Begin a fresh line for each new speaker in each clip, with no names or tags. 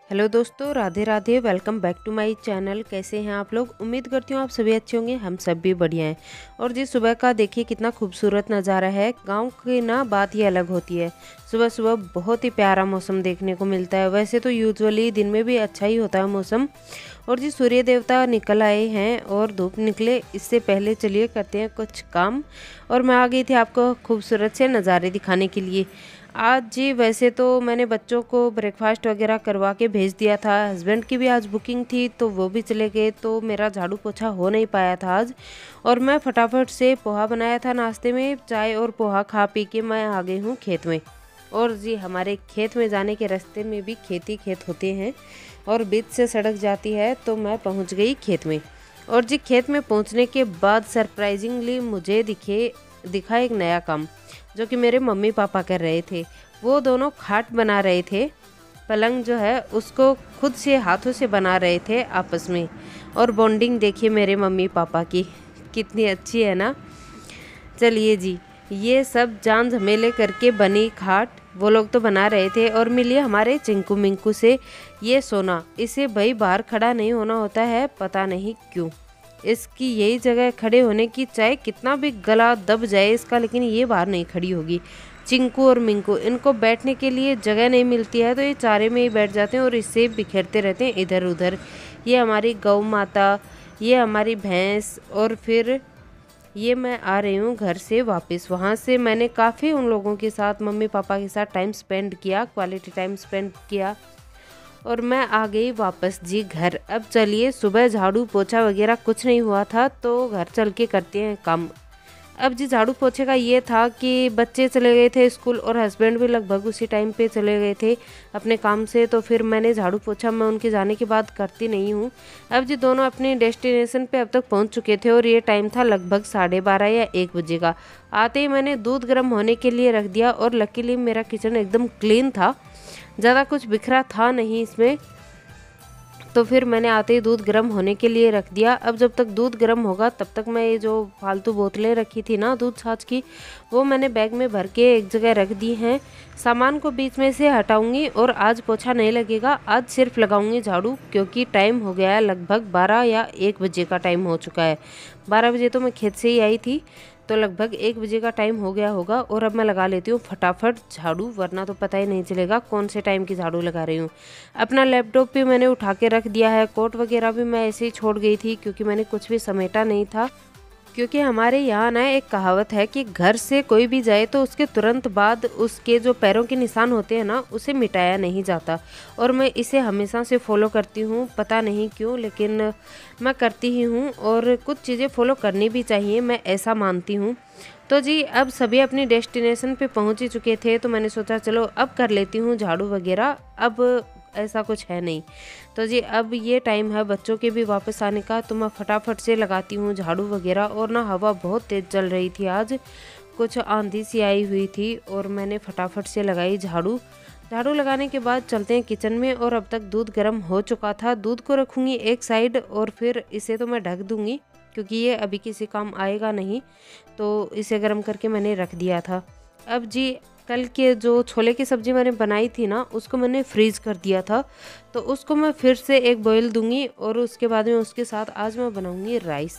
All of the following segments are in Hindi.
हेलो दोस्तों, Radhe Radhe. Welcome back to my channel. कैसे हैं आप लोग? उम्मीद करती हूँ आप सभी अच्छे होंगे। हम सब भी बढ़िया हैं। और जी सुबह का देखिए कितना खूबसूरत नज़ारा है। गांव की ना बात ही अलग होती है। सुबह सुबह बहुत ही प्यारा मौसम देखने को मिलता है। वैसे तो यूजुअली दिन में भी अच्छा ही होता है मौसम। और जी सूर्य देवता निकल आए हैं और धूप निकले इससे पहले चलिए करते हैं कुछ काम। और मैं आ गई थी आपको खूबसूरत से नज़ारे दिखाने के लिए। आज जी वैसे तो मैंने बच्चों को ब्रेकफास्ट वगैरह करवा के भेज दिया था। हस्बैंड की भी आज बुकिंग थी तो वो भी चले गए, तो मेरा झाड़ू पोछा हो नहीं पाया था आज। और मैं फटाफट से पोहा बनाया था नाश्ते में। चाय और पोहा खा पी के मैं आ गई हूँ खेत में। और जी हमारे खेत में जाने के रास्ते में भी खेती खेत होते हैं और बीच से सड़क जाती है, तो मैं पहुँच गई खेत में। और जी खेत में पहुँचने के बाद सरप्राइजिंगली मुझे दिखा एक नया काम जो कि मेरे मम्मी पापा कर रहे थे। वो दोनों खाट बना रहे थे। पलंग जो है उसको खुद से हाथों से बना रहे थे आपस में। और बॉन्डिंग देखिए मेरे मम्मी पापा की कितनी अच्छी है ना। चलिए जी, ये सब जान झमेले करके बनी खाट वो लोग तो बना रहे थे। और मिलिए हमारे चिंकू मिंकू से। ये सोना, इसे भाई बाहर खड़ा नहीं होना होता है, पता नहीं क्यों। इसकी यही जगह खड़े होने की, चाहे कितना भी गला दब जाए इसका, लेकिन ये बाहर नहीं खड़ी होगी। चिंकू और मिंकू, इनको बैठने के लिए जगह नहीं मिलती है तो ये चारे में ही बैठ जाते हैं और इससे बिखेरते रहते हैं इधर उधर। ये हमारी गौ माता, ये हमारी भैंस। और फिर ये मैं आ रही हूँ घर से वापस। वहाँ से मैंने काफ़ी उन लोगों के साथ, मम्मी पापा के साथ टाइम स्पेंड किया, क्वालिटी टाइम स्पेंड किया। और मैं आ गई वापस जी घर। अब चलिए, सुबह झाड़ू पोछा वगैरह कुछ नहीं हुआ था तो घर चल के करते हैं काम। अब जी झाड़ू पोछे का ये था कि बच्चे चले गए थे स्कूल और हस्बैंड भी लगभग उसी टाइम पे चले गए थे अपने काम से, तो फिर मैंने झाड़ू पोछा मैं उनके जाने के बाद करती नहीं हूँ। अब जी दोनों अपने डेस्टिनेशन पे अब तक पहुँच चुके थे और ये टाइम था लगभग 12:30 या 1 बजे का। आते ही मैंने दूध गर्म होने के लिए रख दिया और लकीली मेरा किचन एकदम क्लीन था, ज़्यादा कुछ बिखरा था नहीं इसमें। तो फिर मैंने आते ही दूध गर्म होने के लिए रख दिया। अब जब तक दूध गर्म होगा तब तक मैं ये जो फालतू बोतलें रखी थी ना दूध छाछ की, वो मैंने बैग में भर के एक जगह रख दी हैं। सामान को बीच में से हटाऊंगी और आज पोछा नहीं लगेगा, आज सिर्फ लगाऊंगी झाड़ू, क्योंकि टाइम हो गया है लगभग 12 या 1 बजे का टाइम हो चुका है। 12 बजे तो मैं खेत से ही आई थी, तो लगभग 1 बजे का टाइम हो गया होगा। और अब मैं लगा लेती हूँ फटाफट झाड़ू, वरना तो पता ही नहीं चलेगा कौन से टाइम की झाड़ू लगा रही हूँ। अपना लैपटॉप भी मैंने उठा के रख दिया है। कोट वगैरह भी मैं ऐसे ही छोड़ गई थी क्योंकि मैंने कुछ भी समेटा नहीं था। क्योंकि हमारे यहाँ ना एक कहावत है कि घर से कोई भी जाए तो उसके तुरंत बाद उसके जो पैरों के निशान होते हैं ना, उसे मिटाया नहीं जाता। और मैं इसे हमेशा से फॉलो करती हूँ, पता नहीं क्यों, लेकिन मैं करती ही हूँ। और कुछ चीज़ें फॉलो करनी भी चाहिए, मैं ऐसा मानती हूँ। तो जी अब सभी अपनी डेस्टिनेशन पे पहुँच ही चुके थे, तो मैंने सोचा चलो अब कर लेती हूँ झाड़ू वगैरह। अब ऐसा कुछ है नहीं। तो जी अब ये टाइम है बच्चों के भी वापस आने का, तो मैं फटाफट से लगाती हूँ झाड़ू वगैरह। और ना हवा बहुत तेज़ चल रही थी आज, कुछ आंधी सी आई हुई थी और मैंने फटाफट से लगाई झाड़ू। झाड़ू लगाने के बाद चलते हैं किचन में। और अब तक दूध गर्म हो चुका था, दूध को रखूँगी एक साइड और फिर इसे तो मैं ढक दूँगी क्योंकि ये अभी किसी काम आएगा नहीं, तो इसे गर्म करके मैंने रख दिया था। अब जी कल के जो छोले की सब्ज़ी मैंने बनाई थी ना, उसको मैंने फ्रीज़ कर दिया था, तो उसको मैं फिर से एक बॉईल दूंगी और उसके बाद में उसके साथ आज मैं बनाऊंगी राइस।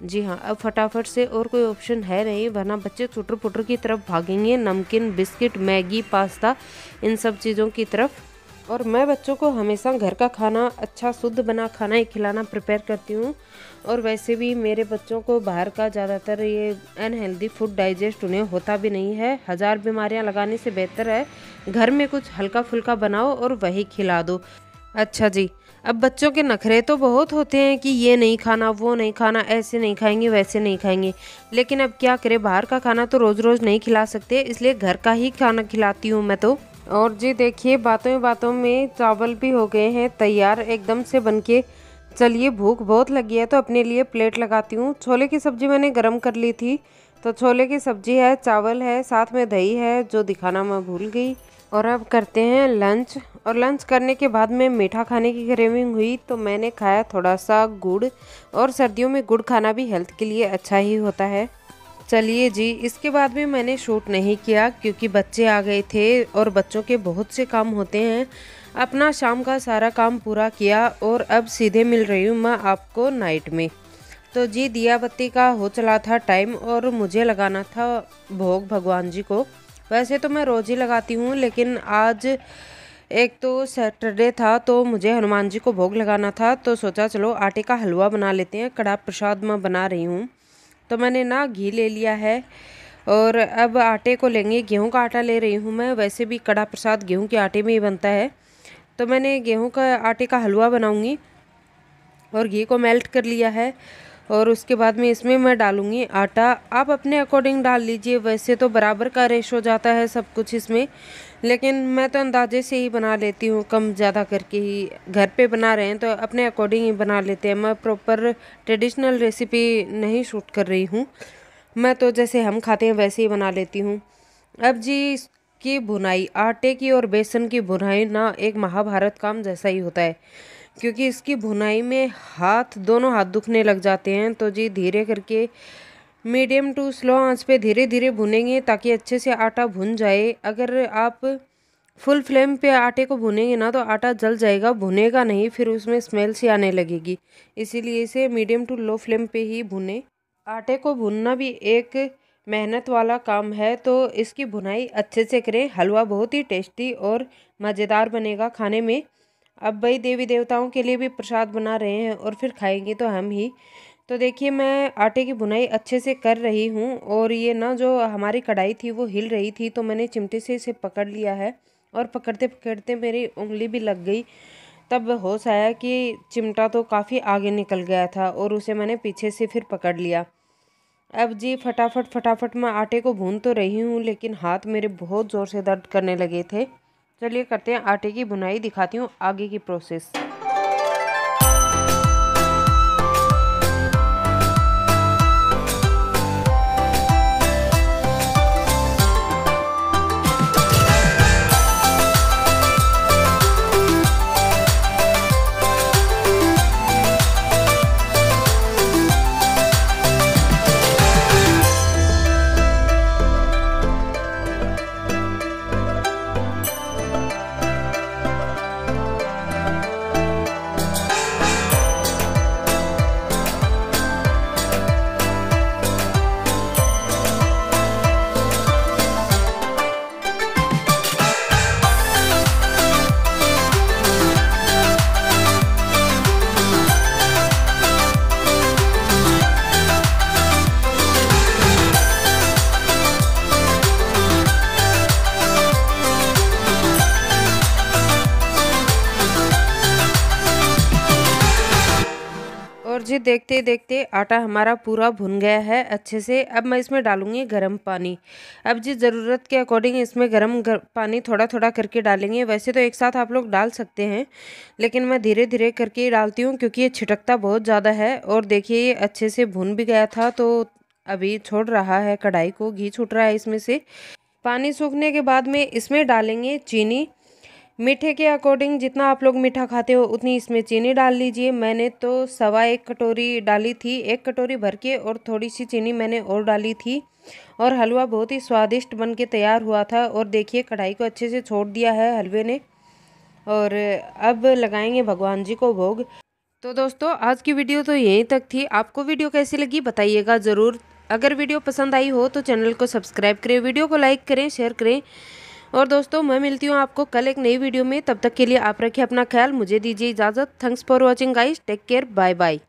जी हाँ, अब फटाफट से, और कोई ऑप्शन है नहीं, वरना बच्चे चुटर पुटर की तरफ भागेंगे, नमकीन बिस्किट मैगी पास्ता इन सब चीज़ों की तरफ। और मैं बच्चों को हमेशा घर का खाना, अच्छा शुद्ध बना खाना ही खिलाना प्रिपेयर करती हूँ। और वैसे भी मेरे बच्चों को बाहर का ज़्यादातर ये अनहेल्दी फूड डाइजेस्ट उन्हें होता भी नहीं है। 1000 बीमारियाँ लगाने से बेहतर है घर में कुछ हल्का फुल्का बनाओ और वही खिला दो। अच्छा जी, अब बच्चों के नखरे तो बहुत होते हैं कि ये नहीं खाना, वो नहीं खाना, ऐसे नहीं खाएंगे, वैसे नहीं खाएंगे। लेकिन अब क्या करें, बाहर का खाना तो रोज़ रोज़ नहीं खिला सकते, इसलिए घर का ही खाना खिलाती हूँ मैं तो। और जी देखिए बातों बातों में चावल भी हो गए हैं तैयार एकदम से बनके। चलिए भूख बहुत लगी है तो अपने लिए प्लेट लगाती हूँ। छोले की सब्ज़ी मैंने गरम कर ली थी, तो छोले की सब्ज़ी है, चावल है, साथ में दही है जो दिखाना मैं भूल गई। और अब करते हैं लंच। और लंच करने के बाद में मीठा खाने की क्रेविंग हुई तो मैंने खाया थोड़ा सा गुड़। और सर्दियों में गुड़ खाना भी हेल्थ के लिए अच्छा ही होता है। चलिए जी, इसके बाद भी मैंने शूट नहीं किया क्योंकि बच्चे आ गए थे और बच्चों के बहुत से काम होते हैं। अपना शाम का सारा काम पूरा किया और अब सीधे मिल रही हूँ मैं आपको नाइट में। तो जी दिया बत्ती का हो चला था टाइम और मुझे लगाना था भोग भगवान जी को। वैसे तो मैं रोज़ ही लगाती हूँ, लेकिन आज एक तो सैटरडे था तो मुझे हनुमान जी को भोग लगाना था, तो सोचा चलो आटे का हलवा बना लेते हैं। कड़ा प्रसाद मैं बना रही हूँ। तो मैंने ना घी ले लिया है और अब आटे को लेंगे। गेहूं का आटा ले रही हूँ मैं। वैसे भी कड़ा प्रसाद गेहूं के आटे में ही बनता है। तो मैंने गेहूं का आटे का हलवा बनाऊंगी और घी को मेल्ट कर लिया है और उसके बाद में इसमें मैं डालूंगी आटा। आप अपने अकॉर्डिंग डाल लीजिए। वैसे तो बराबर का रेश हो जाता है सब कुछ इसमें, लेकिन मैं तो अंदाजे से ही बना लेती हूँ, कम ज़्यादा करके ही। घर पे बना रहे हैं तो अपने अकॉर्डिंग ही बना लेते हैं। मैं प्रॉपर ट्रेडिशनल रेसिपी नहीं शूट कर रही हूँ। मैं तो जैसे हम खाते हैं वैसे ही बना लेती हूँ। अब जी इसकी भुनाई, आटे की और बेसन की भुनाई ना एक महाभारत काम जैसा ही होता है, क्योंकि इसकी भुनाई में दोनों हाथ दुखने लग जाते हैं। तो जी धीरे करके मीडियम टू स्लो आंच पे धीरे धीरे भुनेंगे ताकि अच्छे से आटा भुन जाए। अगर आप फुल फ्लेम पे आटे को भुनेंगे ना तो आटा जल जाएगा, भुनेगा नहीं, फिर उसमें स्मेल सी आने लगेगी। इसीलिए इसे मीडियम टू लो फ्लेम पे ही भुने। आटे को भुनना भी एक मेहनत वाला काम है, तो इसकी भुनाई अच्छे से करें। हलवा बहुत ही टेस्टी और मज़ेदार बनेगा खाने में। अब भाई देवी देवताओं के लिए भी प्रसाद बना रहे हैं और फिर खाएंगे तो हम ही। तो देखिए मैं आटे की भुनाई अच्छे से कर रही हूँ और ये ना जो हमारी कढ़ाई थी वो हिल रही थी, तो मैंने चिमटे से इसे पकड़ लिया है और पकड़ते पकड़ते मेरी उंगली भी लग गई। तब होश आया कि चिमटा तो काफ़ी आगे निकल गया था और उसे मैंने पीछे से फिर पकड़ लिया। अब जी फटाफट फटाफट मैं आटे को भून तो रही हूँ, लेकिन हाथ मेरे बहुत ज़ोर से दर्द करने लगे थे। चलिए करते हैं आटे की भुनाई, दिखाती हूँ आगे की प्रोसेस। और जी देखते देखते आटा हमारा पूरा भुन गया है अच्छे से। अब मैं इसमें डालूंगी गर्म पानी। अब जी ज़रूरत के अकॉर्डिंग इसमें पानी थोड़ा थोड़ा करके डालेंगे। वैसे तो एक साथ आप लोग डाल सकते हैं, लेकिन मैं धीरे धीरे करके ही डालती हूँ क्योंकि ये छिटकता बहुत ज़्यादा है। और देखिए ये अच्छे से भुन भी गया था, तो अभी छोड़ रहा है कढ़ाई को, घी छूट रहा है इसमें से। पानी सूखने के बाद में इसमें डालेंगे चीनी। मीठे के अकॉर्डिंग जितना आप लोग मीठा खाते हो उतनी इसमें चीनी डाल लीजिए। मैंने तो 1.25 कटोरी डाली थी, 1 कटोरी भर के, और थोड़ी सी चीनी मैंने और डाली थी। और हलवा बहुत ही स्वादिष्ट बन के तैयार हुआ था। और देखिए कढ़ाई को अच्छे से छोड़ दिया है हलवे ने। और अब लगाएंगे भगवान जी को भोग। तो दोस्तों आज की वीडियो तो यहीं तक थी। आपको वीडियो कैसी लगी बताइएगा ज़रूर। अगर वीडियो पसंद आई हो तो चैनल को सब्सक्राइब करें, वीडियो को लाइक करें, शेयर करें। और दोस्तों मैं मिलती हूँ आपको कल एक नई वीडियो में। तब तक के लिए आप रखिए अपना ख्याल, मुझे दीजिए इजाज़त। Thanks for watching guys, take care, bye bye.